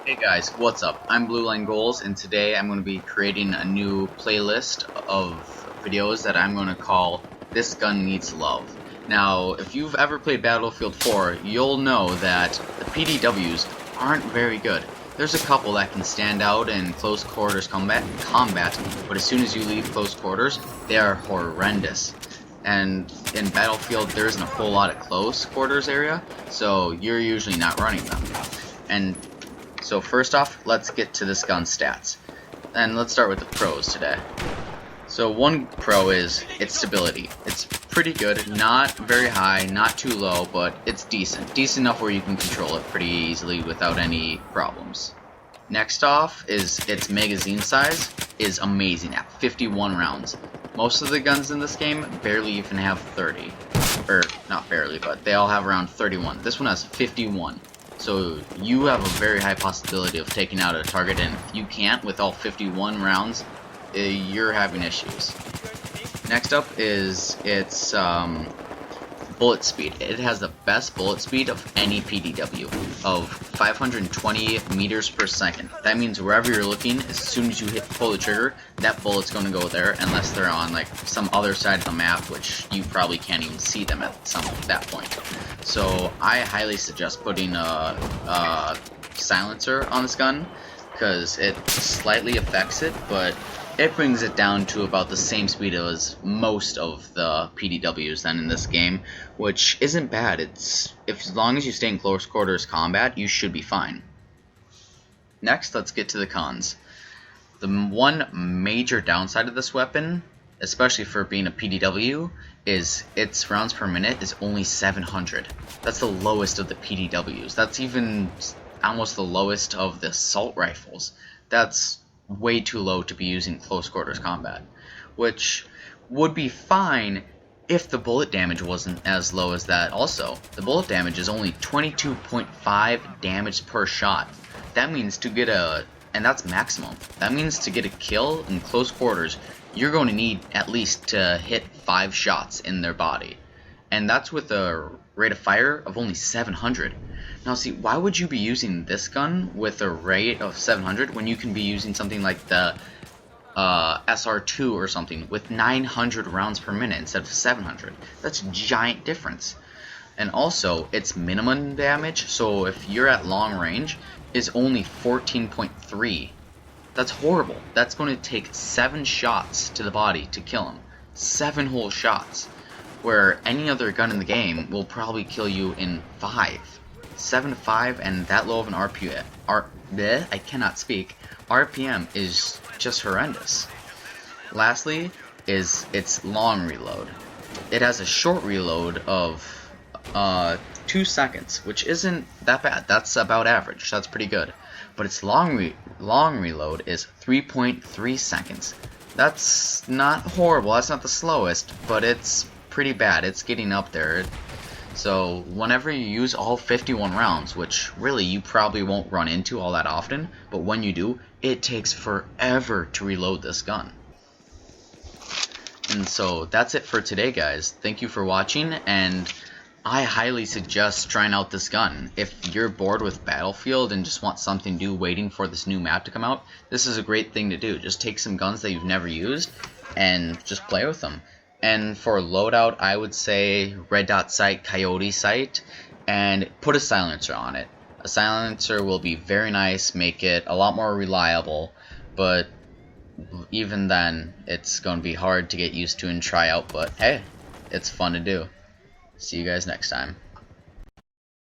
Hey guys, what's up? I'm Blue Line Goals, and today I'm going to be creating a new playlist of videos that I'm going to call This Gun Needs Love. Now, if you've ever played Battlefield 4, you'll know that the PDWs aren't very good. There's a couple that can stand out in close quarters combat, but as soon as you leave close quarters, they are horrendous. And in Battlefield, there isn't a whole lot of close quarters area, so you're usually not running them. And so first off, let's get to this gun's stats. And let's start with the pros today. So one pro is its stability. It's pretty good, not very high, not too low, but it's decent. Decent enough where you can control it pretty easily without any problems. Next off is its magazine size is amazing at 51 rounds. Most of the guns in this game barely even have 30. Or, not barely, but they all have around 31. This one has 51. So you have a very high possibility of taking out a target, and if you can't with all 51 rounds, you're having issues. Next up is its bullet speed. It has the best bullet speed of any PDW of 520 meters per second. That means wherever you're looking, as soon as you pull the trigger, that bullet's going to go there, unless they're on like some other side of the map, which you probably can't even see them at that point. So I highly suggest putting a silencer on this gun, because it slightly affects it, but it brings it down to about the same speed as most of the PDWs then in this game, which isn't bad. As long as you stay in close quarters combat, you should be fine. Next, let's get to the cons. The one major downside of this weapon, especially for being a PDW, is its rounds per minute is only 700. That's the lowest of the PDWs. That's even almost the lowest of the assault rifles. That's way too low to be using close quarters combat, which would be fine if the bullet damage wasn't as low as that. Also, the bullet damage is only 22.5 damage per shot. That means to get and that's maximum. That means to get a kill in close quarters, you're going to need at least to hit 5 shots in their body, and that's with a rate of fire of only 700. Now see, why would you be using this gun with a rate of 700 when you can be using something like the SR2 or something with 900 rounds per minute instead of 700? That's a giant difference. And also, its minimum damage, so if you're at long range, is only 14.3. That's horrible. That's going to take 7 shots to the body to kill him. 7 whole shots. Where any other gun in the game will probably kill you in 5. 7 to 5, and that low of an RPM. I cannot speak. RPM is just horrendous. Lastly is its long reload. It has a short reload of 2 seconds, which isn't that bad. That's about average. That's pretty good. But its long reload is 3.3 seconds. That's not horrible. That's not the slowest, but it's pretty bad. It's getting up there. So whenever you use all 51 rounds, which really you probably won't run into all that often, but when you do, it takes forever to reload this gun. And so that's it for today, guys. Thank you for watching, and I highly suggest trying out this gun. If you're bored with Battlefield and just want something new waiting for this new map to come out, this is a great thing to do. Just take some guns that you've never used and just play with them. And for loadout, I would say red dot sight, coyote sight, and put a silencer on it. A silencer will be very nice, make it a lot more reliable, but even then, it's going to be hard to get used to and try out, but hey, it's fun to do. See you guys next time.